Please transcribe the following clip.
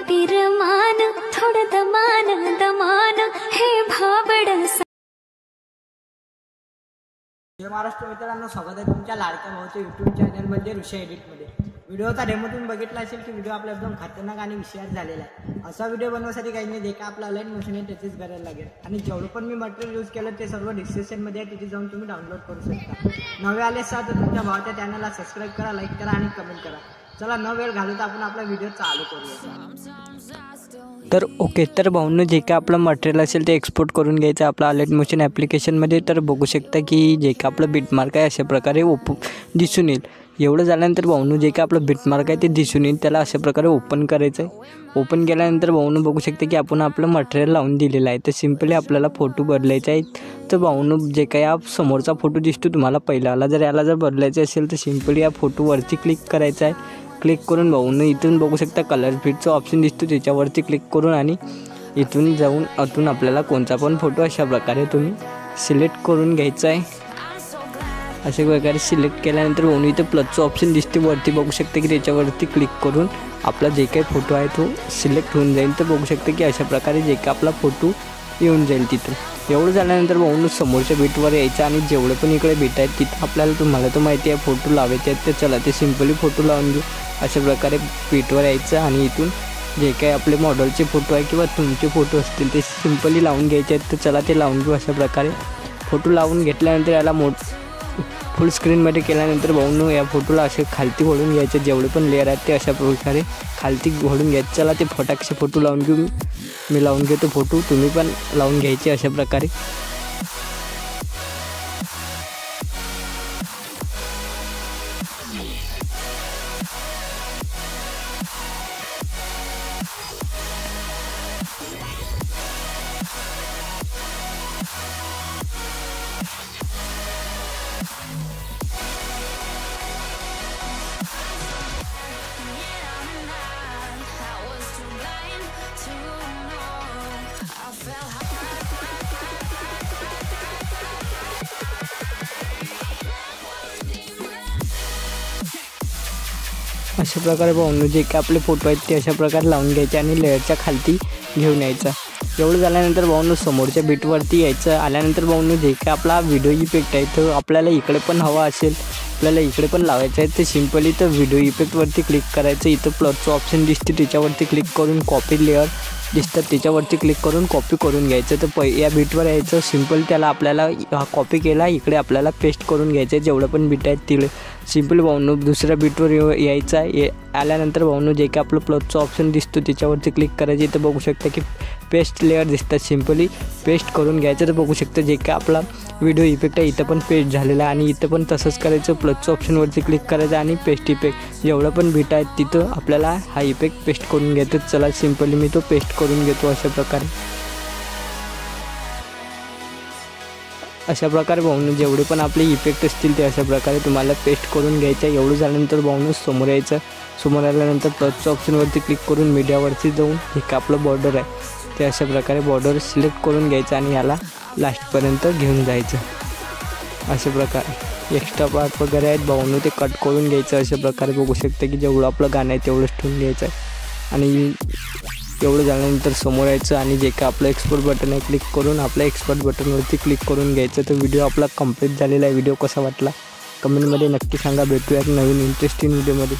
पिरमान थोडं दमान दमान हे भाबडस। जय महाराष्ट्र मित्रांनो, स्वागत आहे तुमच्या लाडक्या भाऊच्या यूट्यूब चॅनलमध्ये ऋषा एडिटमध्ये। व्हिडिओचा डेमो तुम्ही बघितला असेल की व्हिडिओ आपला एकदम खतरनाक आणि विषयात झालेला आहे। असा व्हिडिओ बनवण्यासाठी काही नाही, जे का आपला लाईन मशीन आहे त्याचीच करायला लागेल आणि जेवढं पण मी मटेरियल यूज केलं ते सर्व डिस्क्रिप्शनमध्ये आहे, तिथे जाऊन तुम्ही डाउनलोड करू शकता। नवे आले असाल तर तुमच्या भावाच्या चॅनलला सबस्क्राईब करा, लाईक करा आणि कमेंट करा। चला न वेळ घालवता आपण आपला व्हिडिओ चालू करूया। तर ओके, तर भाऊंनो जे काय आपलं मटेरियल असेल ते एक्सपोर्ट करून घ्यायचं आपलं लाईट मोशन ॲप्लिकेशनमध्ये। तर बघू शकता की जे का आपलं बिटमार्क आहे अशा प्रकारे दिसून येईल। एवढं झाल्यानंतर भाऊंनो जे काय आपलं बिटमार्क आहे ते दिसून येईल, त्याला अशा प्रकारे ओपन करायचं आहे। ओपन केल्यानंतर भाऊंनो बघू शकता की आपण आपलं मटेरियल लावून दिलेलं आहे। तर सिम्पली आपल्याला फोटो बदलायचे आहेत। तर भाऊंनो जे काही हा समोरचा फोटो दिसतो तुम्हाला पहिलाला, जर याला जर बदलायचं असेल तर सिम्पली या फोटोवरती क्लिक करायचं आहे। क्लिक करून भाऊंनो इथून बघू शकता कलर फिटचा ऑप्शन दिसतो, त्याच्यावरती क्लिक करून आणि इथून जाऊन आतून आपल्याला कोणता पण फोटो अशा प्रकारे तुम्ही सिलेक्ट करून घ्यायचा आहे। अशा प्रकारे सिलेक्ट केल्यानंतर भाऊंनो इथं प्लसचं ऑप्शन दिसते वरती, बघू शकता की त्याच्यावरती क्लिक करून आपला जे काही फोटो आहे तो सिलेक्ट होऊन जाईल। तर बघू शकता की अशा प्रकारे जे काही आपला फोटो येऊन जाईल तिथून। एवढं झाल्यानंतर भाऊंनो समोरच्या बीटवर यायचं आणि जेवढे पण इकडे बीट आहेत तिथं आपल्याला तुम्हाला तर माहिती आहे फोटो लावायचे आहेत, तर चला ते सिम्पली फोटो लावून घेऊ। अशा प्रकारे बीटवर यायचं आणि इथून जे काही आपले मॉडेलचे फोटो आहे किंवा तुमचे फोटो असतील ते सिम्पली लावून घ्यायचे आहेत। तर चला ते लावून घेऊ। अशा प्रकारे फोटो लावून घेतल्यानंतर याला फुल स्क्रीनमध्ये केल्यानंतर भाऊंनो या फोटोला असे खालती ओढून घ्यायचे, जेवढे पण लेअर आहेत ते अशा प्रकारे खालती ओढून घ्यायचे। चला ते फटाकसे फोटो लावून घेऊ। मी लावून घेतो फोटो, तुम्ही पण लावून घ्यायचे अशा प्रकारे। अशा प्रकारे भाऊंनो जे काय आपले फोटो आहेत ते अशा प्रकारे लावून घ्यायचे आणि लेअरच्या खालती घेऊन यायचं। एवढं झाल्यानंतर भाऊंनो समोरच्या बीटवरती यायचं। आल्यानंतर भाऊंनो जे काय आपला व्हिडिओ इफेक्ट आहे तो आपल्याला इकडे पण हवा असेल, आपल्याला इकडे पण लावायचं आहे, तर सिम्पली तर व्हिडिओ इफेक्टवरती क्लिक करायचं। इथं प्लसचं ऑप्शन दिसते त्याच्यावरती क्लिक करून कॉपी लेअर दिसतात त्याच्यावरती क्लिक करून कॉपी करून घ्यायचं। तर या बीटवर यायचं, सिम्पल त्याला आपल्याला कॉपी केला इकडे आपल्याला पेस्ट करून घ्यायचं आहे जेवढं पण बीट आहेत तिकडे। सिम्पल भाऊंनो दुसऱ्या बीटवर यायचं आहे। आल्यानंतर भाऊंनो जे काही आपलं प्लसचं ऑप्शन दिसतो त्याच्यावरती क्लिक करायचं। इथं बघू शकता की पेस्ट लेअर दिसतात, सिम्पली पेस्ट करून घ्यायचं। तर बघू शकता जे काय आपला व्हिडिओ इफेक्ट आहे इथं पण पेस्ट झालेला आहे आणि इथं पण तसंच करायचं, प्लसचं ऑप्शनवरती क्लिक करायचं आणि पेस्ट इफेक्ट जेवढं पण बीट आहेत तिथं आपल्याला हा इफेक्ट पेस्ट करून घ्यायचं। चला सिम्पली मी तो पेस्ट करून घेतो अशा प्रकारे। अशा प्रकारे भाऊंनो जेवढे पण आपले इफेक्ट असतील ते अशा प्रकारे तुम्हाला पेस्ट करून घ्यायचं आहे। एवढं झाल्यानंतर भाऊंनो समोर यायचं, समोर आल्यानंतर प्लसच्या ऑप्शनवरती क्लिक करून मीडियावरती जाऊन एक आपलं बॉर्डर आहे ते अशा प्रकारे बॉर्डर सिलेक्ट करून घ्यायचं आणि याला लास्टपर्यंत घेऊन जायचं। अशा प्रकारे एक्स्ट्रा पार्ट वगैरे आहेत भाऊंनो ते कट करून घ्यायचं। अशा प्रकारे बघू शकता की जेवढं आपलं गाणं आहे तेवढंच ठेवून घ्यायचं आहे आणि एवढं झाल्यानंतर समोर यायचं आणि जे काय आपलं एक्सपोर्ट बटन आहे क्लिक करून आपल्या एक्सपोर्ट बटनवरती क्लिक करून घ्यायचं। तर व्हिडिओ आपला कंप्लीट झालेला आहे। व्हिडिओ कसा वाटला कमेंटमध्ये नक्की सांगा। भेटूया एक नवीन इंटरेस्टिंग व्हिडिओमध्ये।